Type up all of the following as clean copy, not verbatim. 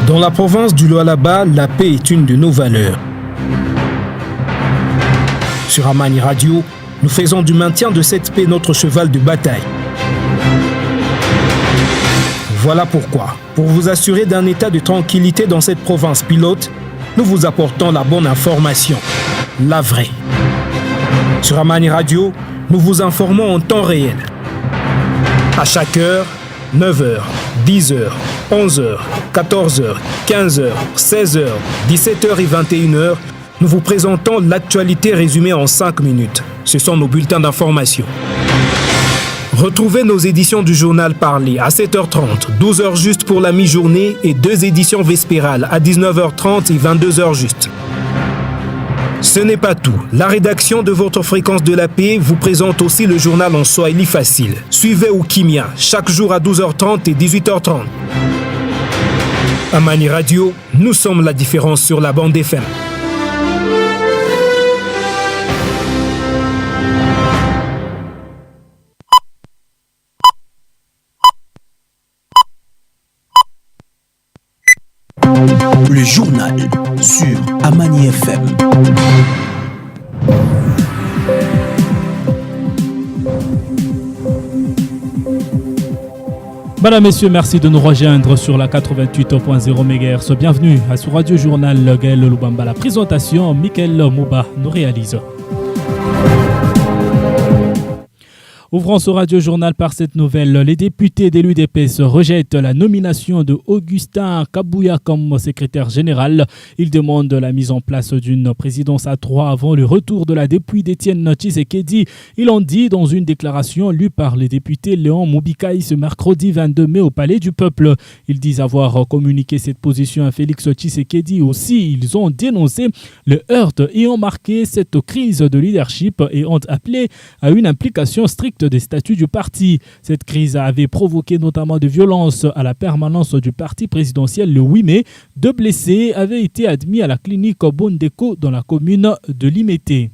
Dans la province du Lualaba, la paix est une de nos valeurs. Sur Amani Radio, nous faisons du maintien de cette paix notre cheval de bataille. Voilà pourquoi, pour vous assurer d'un état de tranquillité dans cette province pilote, nous vous apportons la bonne information, la vraie. Sur Amani Radio, nous vous informons en temps réel. À chaque heure, 9h, 10h, 11h, 14h, 15h, 16h, 17h et 21h, nous vous présentons l'actualité résumée en 5 minutes. Ce sont nos bulletins d'information. Retrouvez nos éditions du journal parlé à 7h30, 12h juste pour la mi-journée et 2 éditions vespérales à 19h30 et 22h juste. Ce n'est pas tout. La rédaction de votre fréquence de la paix vous présente aussi le journal en Swahili facile. Suivez Ukimia chaque jour à 12h30 et 18h30. Amani Radio, nous sommes la différence sur la bande FM. Le journal sur Amani FM. Madame, messieurs, merci de nous rejoindre sur la 88.0 MHz. Bienvenue à ce Radio Journal Gaël Lubamba. La présentation, Michael Mouba nous réalise. Ouvrons ce radio-journal par cette nouvelle. Les députés de l'UDPS rejettent la nomination de Augustin Kabouya comme secrétaire général. Ils demandent la mise en place d'une présidence à 3 avant le retour de la dépouille d'Étienne Tshisekedi. Ils l'ont dit dans une déclaration lue par les députés Léon Moubikaï ce mercredi 22 mai au Palais du Peuple. Ils disent avoir communiqué cette position à Félix Tshisekedi. Aussi, ils ont dénoncé le heurt ayant marqué cette crise de leadership et ont appelé à une implication stricte des statuts du parti. Cette crise avait provoqué notamment de violences à la permanence du parti présidentiel le 8 mai. 2 blessés avaient été admis à la clinique Bondeko dans la commune de Limete.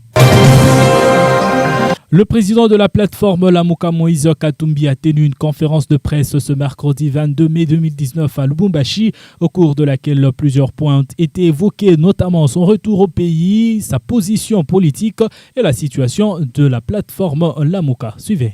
Le président de la plateforme Lamuka Moïse Katumbi a tenu une conférence de presse ce mercredi 22 mai 2019 à Lubumbashi, au cours de laquelle plusieurs points ont été évoqués, notamment son retour au pays, sa position politique et la situation de la plateforme Lamuka. Suivez.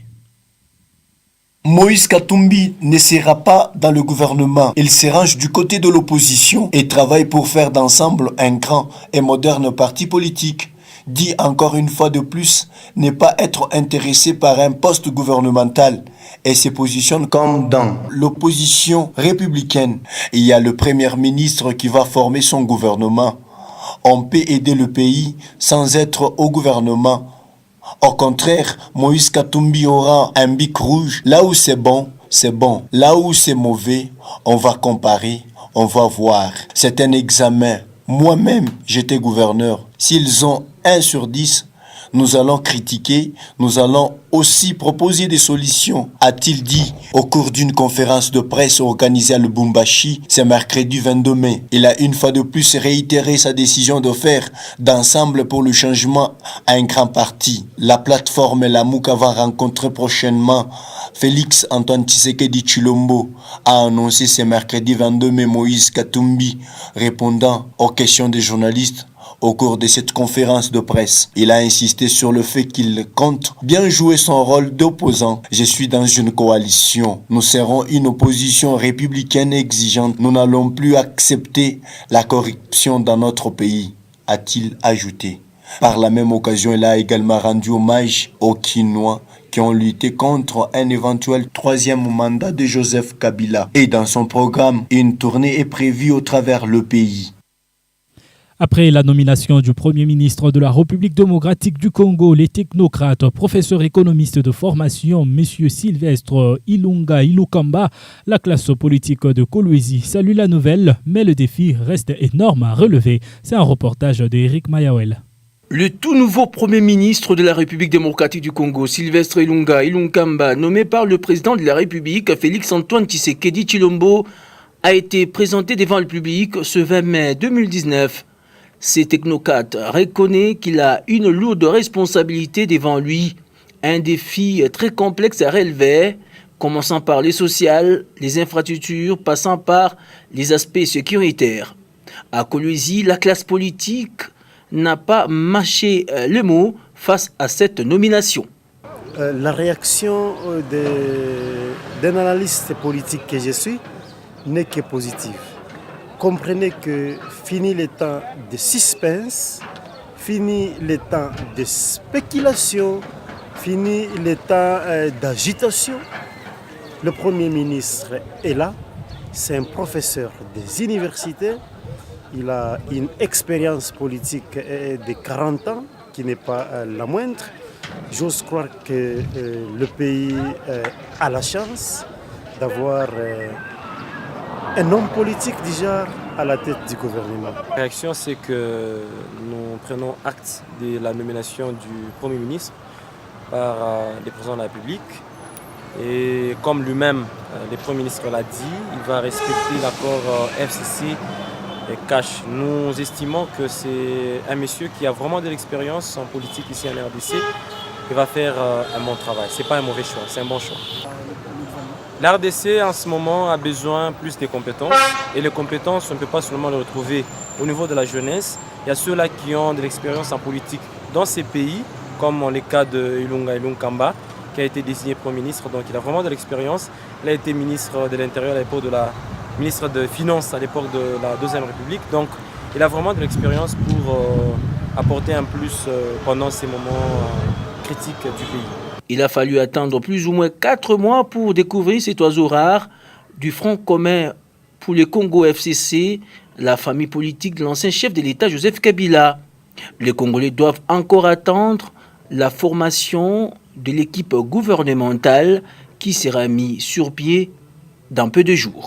Moïse Katumbi ne sera pas dans le gouvernement. Il se range du côté de l'opposition et travaille pour faire d'ensemble un grand et moderne parti politique. Dit encore une fois de plus, ne pas être intéressé par un poste gouvernemental et se positionne comme dans l'opposition républicaine. Il y a le premier ministre qui va former son gouvernement. On peut aider le pays sans être au gouvernement. Au contraire, Moïse Katumbi aura un bic rouge. Là où c'est bon, c'est bon. Là où c'est mauvais, on va comparer, on va voir. C'est un examen. Moi-même, j'étais gouverneur. S'ils ont 1 sur 10, nous allons critiquer, nous allons aussi proposer des solutions, a-t-il dit au cours d'une conférence de presse organisée à Lubumbashi ce mercredi 22 mai. Il a une fois de plus réitéré sa décision de faire d'ensemble pour le changement à un grand parti. La plateforme Lamuka va rencontrer prochainement Félix Antoine Tshisekedi Tshilombo, a annoncé ce mercredi 22 mai Moïse Katumbi, répondant aux questions des journalistes. Au cours de cette conférence de presse, il a insisté sur le fait qu'il compte bien jouer son rôle d'opposant. Je suis dans une coalition. Nous serons une opposition républicaine exigeante. Nous n'allons plus accepter la corruption dans notre pays, a-t-il ajouté. Par la même occasion, il a également rendu hommage aux Kinois qui ont lutté contre un éventuel 3e mandat de Joseph Kabila. Et dans son programme, une tournée est prévue au travers le pays. Après la nomination du Premier ministre de la République démocratique du Congo, les technocrates, professeurs économistes de formation, M. Sylvestre Ilunga Ilukamba, la classe politique de Kolwezi salue la nouvelle, mais le défi reste énorme à relever. C'est un reportage d'Éric Mayawel. Le tout nouveau Premier ministre de la République démocratique du Congo, Sylvestre Ilunga Ilunkamba, nommé par le président de la République, Félix Antoine Tshisekedi Tshilombo, a été présenté devant le public ce 20 mai 2019. Ces technocrates reconnaissent qu'il a une lourde responsabilité devant lui, un défi très complexe à relever commençant par les sociales, les infrastructures, passant par les aspects sécuritaires. À Kolwezi, la classe politique n'a pas mâché le mot face à cette nomination. La réaction d'un analyste politique que je suis n'est que positive. Comprenez que fini le temps de suspense, fini le temps de spéculation, fini le temps d'agitation. Le Premier ministre est là, c'est un professeur des universités, il a une expérience politique de 40 ans qui n'est pas la moindre. J'ose croire que le pays a la chance d'avoir un homme politique déjà à la tête du gouvernement. La réaction, c'est que nous prenons acte de la nomination du Premier ministre par le président de la République. Et comme lui-même, le Premier ministre l'a dit, il va respecter l'accord FCC et CASH. Nous estimons que c'est un monsieur qui a vraiment de l'expérience en politique ici en RDC. Il va faire un bon travail. Ce n'est pas un mauvais choix, c'est un bon choix. La RDC en ce moment a besoin plus de compétences. Et les compétences, on ne peut pas seulement les retrouver au niveau de la jeunesse. Il y a ceux-là qui ont de l'expérience en politique dans ces pays, comme le cas de Ilunga Kamba, qui a été désigné Premier ministre. Donc il a vraiment de l'expérience. Il a été ministre de l'Intérieur à l'époque de la ministre de Finances à l'époque de la Deuxième République. Donc il a vraiment de l'expérience pour apporter un plus pendant ces moments critiques du pays. Il a fallu attendre plus ou moins 4 mois pour découvrir cet oiseau rare du Front commun pour le Congo FCC, la famille politique de l'ancien chef de l'État Joseph Kabila. Les Congolais doivent encore attendre la formation de l'équipe gouvernementale qui sera mise sur pied dans peu de jours.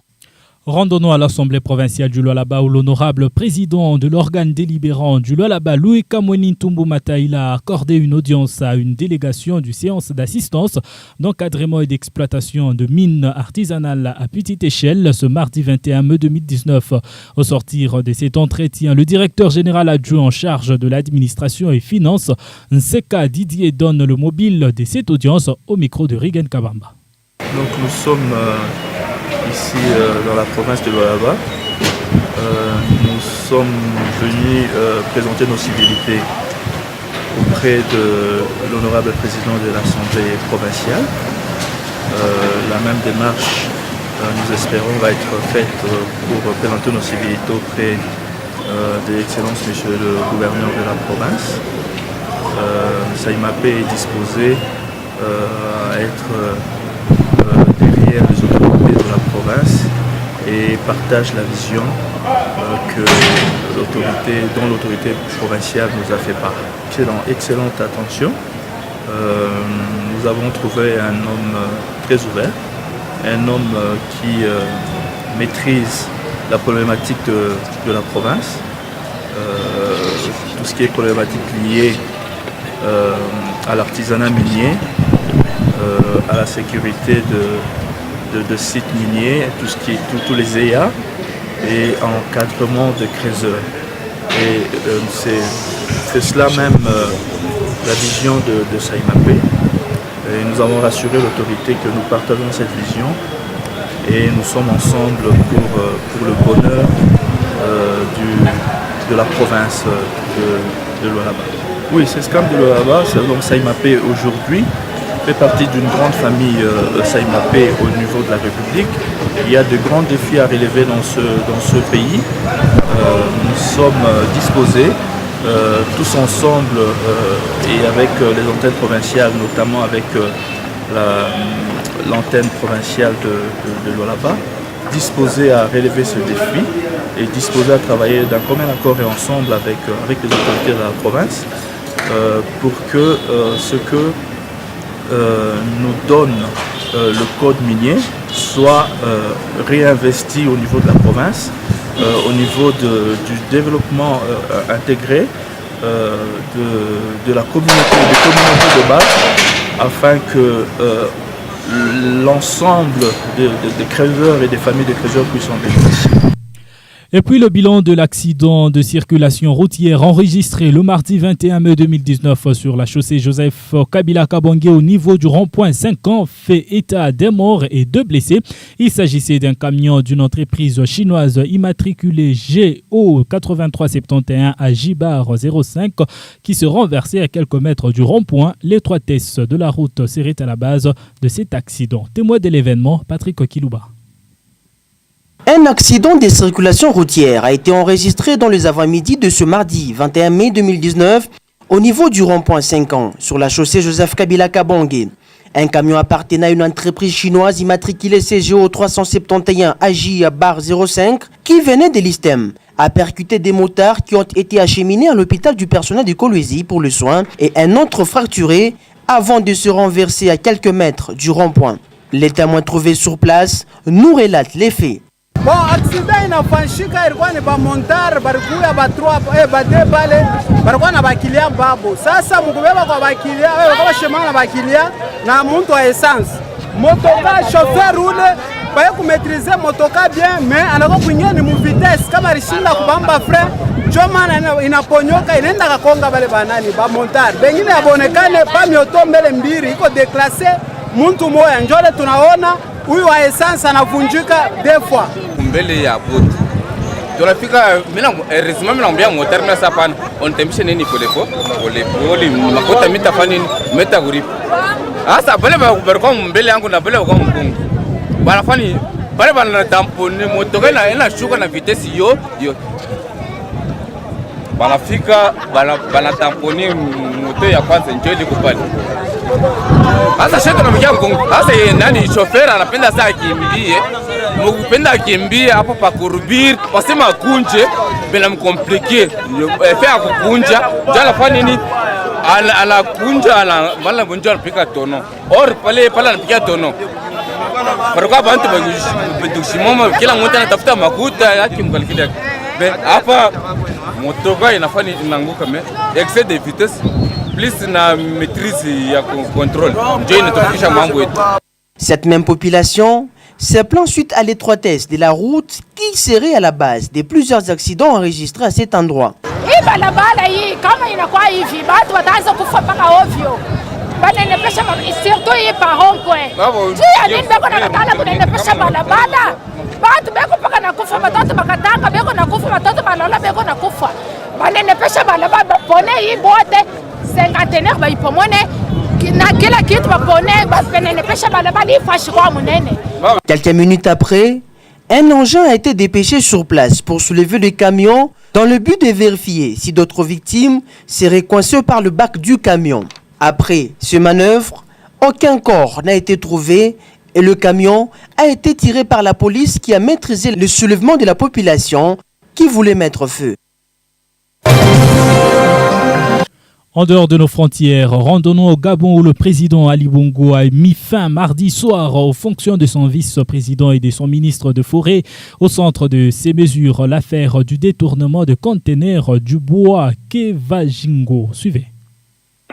Rendons-nous à l'Assemblée provinciale du Lualaba où l'honorable président de l'organe délibérant du Lualaba, Louis Kamweni Ntumbu Mataïla, a accordé une audience à une délégation du séance d'assistance d'encadrement et d'exploitation de mines artisanales à petite échelle ce mardi 21 mai 2019. Au sortir de cet entretien, le directeur général adjoint en charge de l'administration et finances, Nseka Didier, donne le mobile de cette audience au micro de Rigen Kabamba. Donc nous sommes ici dans la province de Lualaba. Nous sommes venus présenter nos civilités auprès de l'honorable président de l'Assemblée provinciale. La même démarche, nous espérons, va être faite pour présenter nos civilités auprès de l'excellence monsieur le gouverneur de la province. Saïmapé est disposé à être derrière les autorités de la province et partage la vision dont l'autorité provinciale nous a fait part. Excellente attention. Nous avons trouvé un homme très ouvert, un homme qui maîtrise la problématique de la province, tout ce qui est problématique liée à l'artisanat minier, à la sécurité de sites miniers, tous les EA et encadrement de creuseurs. Et c'est cela même la vision de Saïmapé. Et nous avons rassuré l'autorité que nous partageons cette vision et nous sommes ensemble pour le bonheur de la province de Lualaba. Oui, c'est Scam de Lualaba, donc Saïmapé aujourd'hui fait partie d'une grande famille Saïmapé au niveau de la République. Il y a de grands défis à relever dans ce pays. Nous sommes disposés, tous ensemble et avec les antennes provinciales, notamment avec l'antenne provinciale de Lualaba, disposés à relever ce défi et disposés à travailler d'un commun accord et ensemble avec les autorités de la province pour que ce que nous donne le code minier soit réinvesti au niveau de la province, au niveau du développement intégré de la communauté, des communautés de base, afin que l'ensemble des creuseurs et des familles de creuseurs puissent en bénéficier. Et puis le bilan de l'accident de circulation routière enregistré le mardi 21 mai 2019 sur la chaussée Joseph Kabila Kabange au niveau du rond-point 5 ans fait état d'un mort et 2 blessés. Il s'agissait d'un camion d'une entreprise chinoise immatriculée GO 8371 à Jibar 05 qui se renversait à quelques mètres du rond-point. L'étroitesse de la route serait à la base de cet accident. Témoin de l'événement, Patrick Kilouba. Un accident de circulation routière a été enregistré dans les avant-midi de ce mardi 21 mai 2019 au niveau du rond-point 5 ans sur la chaussée Joseph Kabila Kabange. Un camion appartenant à une entreprise chinoise immatriculée CGO 371 AJ bar 05 qui venait de l'Istem a percuté des motards qui ont été acheminés à l'hôpital du personnel de Kolwezi pour le soin et un autre fracturé avant de se renverser à quelques mètres du rond-point. Les témoins trouvés sur place nous relatent les faits. Bon, accident inafanyika ilikuwa ni ba montar barikuya ba 3 ba 2 pale barikuwa na bakilia babo. Sasa mkubeba kwa bakilia wewe kama shema na bakilia na mtu wa essence. Motoka chauffeur ule baye kumetrize motoka bien mais anako kuingia ni mu vitesse kama rishinda kubamba frein. Choma inaponyoka inaenda kakonga bale banani ba montar. Bengine abonekane pa mioto mbele mbili iko déclassé mtu moya njole tunaona huyu wa essence anavunjika defwa mbele ya boti. Tunafika mimi naambia motor mimi sasa pana on tempisha nini pole makota mitafani meta guripo. Sasa pale bariko mbele yangu na pale kwa mkungu. Banafani pale bana tamponi motoka ina shuka na vitesi yo. Banafika bana tamponi moto ya kwanza njeli kupali. Sasa sheto namkia mkungu. Sasa nani chauffeur anapenda saa akimbie. Mkupenda akimbie hapo pa kurubiri wasema kunje bila mkomplike. Fea kukunja jana fanya nini? Anakunja mala bunja anapika tono. Or pale anapika tono. Baraka bantu badushimoma kila mmoja anatafuta makuta yake mkalkile. Hapa motoka inafanya inanguka me excès de vitesse plus na maîtrise ya contrôle. Ndio inatokisha mambo yetu. Cette même population se plaint suite à l'étroitesse de la route qui serait à la base de plusieurs accidents enregistrés à cet endroit. Barabara hii kama inakuwa hivi watu wataanza kufa mpaka ovyo. Banenepesha surtout hii pa rond-point. Jia nini beko na katala kunenepesha barabara. Watu beko mpaka nakufa watoto bakatanga beko nakufa watoto balola beko nakufa. Banenepesha barabara pone hii bote 50 baipomone na kila kitu bapone banenepesha barabara ifashi kwa munene. Quelques minutes après, un engin a été dépêché sur place pour soulever le camion dans le but de vérifier si d'autres victimes seraient coincées par le bac du camion. Après ce manœuvre, aucun corps n'a été trouvé et le camion a été tiré par la police qui a maîtrisé le soulèvement de la population qui voulait mettre feu. En dehors de nos frontières, rendons-nous au Gabon où le président Ali Bongo a mis fin mardi soir aux fonctions de son vice-président et de son ministre de Forêt. Au centre de ces mesures, l'affaire du détournement de conteneurs du bois Kevajingo. Suivez.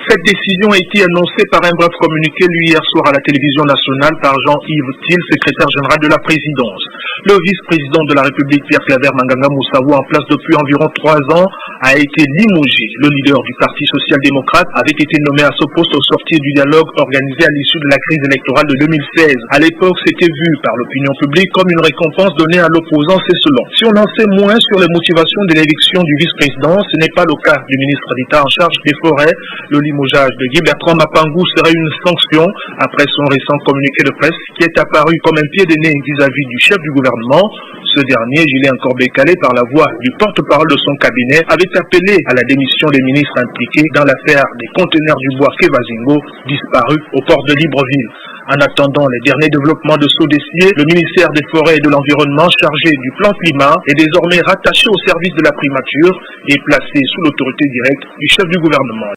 Cette décision a été annoncée par un bref communiqué lui hier soir à la télévision nationale par Jean-Yves Thiel, secrétaire général de la présidence. Le vice-président de la République, Pierre Claver Manganga Moussavo, en place depuis environ 3 ans, a été limogé. Le leader du Parti social-démocrate avait été nommé à ce poste au sortir du dialogue organisé à l'issue de la crise électorale de 2016. À l'époque, c'était vu par l'opinion publique comme une récompense donnée à l'opposant, c'est selon. Si on en sait moins sur les motivations de l'élection du vice-président, ce n'est pas le cas du ministre d'État en charge des forêts. Le limogeage de Guy Bertrand Mapangou serait une sanction après son récent communiqué de presse qui est apparu comme un pied de nez vis-à-vis du chef du gouvernement. Ce dernier, Julien Corbet-Calais, par la voix du porte-parole de son cabinet, avait appelé à la démission des ministres impliqués dans l'affaire des conteneurs du bois Kevazingo disparus au port de Libreville. En attendant les derniers développements de ce dossier, le ministère des Forêts et de l'Environnement chargé du plan climat est désormais rattaché au service de la primature et placé sous l'autorité directe du chef du gouvernement.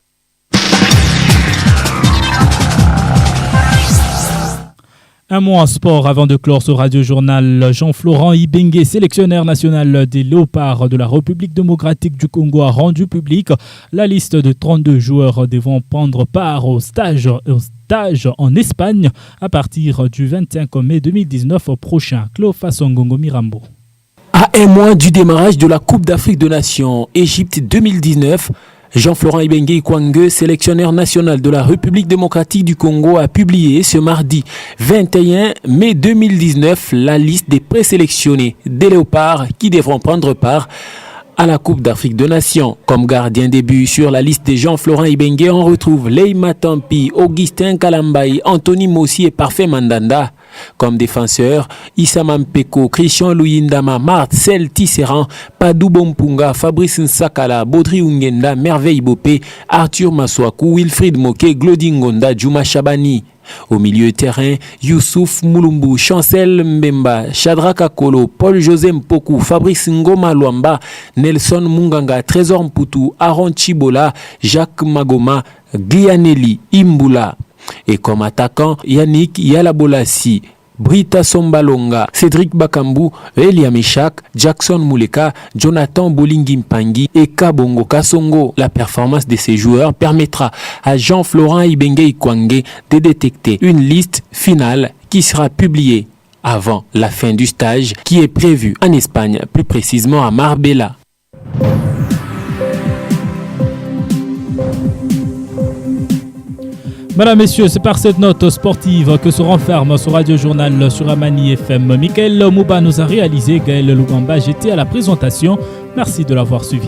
Un mot en sport avant de clore ce radio-journal. Jean-Florent Ibengue, sélectionneur national des Léopards de la République démocratique du Congo, a rendu public la liste de 32 joueurs devant prendre part au stage en Espagne à partir du 25 mai 2019 prochain. Clofa Songongo Mirambo. À un mois du démarrage de la Coupe d'Afrique des Nations Égypte 2019, Jean-Florent Ibenge Kwange, sélectionneur national de la République démocratique du Congo, a publié ce mardi 21 mai 2019 la liste des présélectionnés des Léopards qui devront prendre part à la Coupe d'Afrique des Nations. Comme gardien de but sur la liste de Jean-Florent Ibenge, on retrouve Leima Tampi, Augustin Kalambaï, Anthony Mossi et Parfait Mandanda. Comme défenseur, Issa Mampeko, Christian Luyindama, Marcel Tisserand, Padou Bompunga, Fabrice Nsakala, Baudry Ungenda, Merveille Bopé, Arthur Maswaku, Wilfried Moke, Glodingonda, Juma Chabani. Au milieu terrain, Youssouf Moulumbu, Chancel Mbemba, Shadraka Kolo, Paul-José Mpoku, Fabrice Ngoma Luamba, Nelson Munganga, Trésor Mputu, Aaron Chibola, Jacques Magoma, Glianelli, Imbula. Et comme attaquant, Yannick Yalabolassi, Brita Sombalonga, Cédric Bakambu, Elia Meshak, Jackson Mouleka, Jonathan Bolingimpangi et Kabongo Kasongo. La performance de ces joueurs permettra à Jean-Florent Ibenge Kwange de détecter une liste finale qui sera publiée avant la fin du stage qui est prévu en Espagne, plus précisément à Marbella. Mesdames, Messieurs, c'est par cette note sportive que se renferme ce Radio Journal sur Amani FM. Michael Mouba nous a réalisé, Gaël Lugamba, j'étais à la présentation. Merci de l'avoir suivi.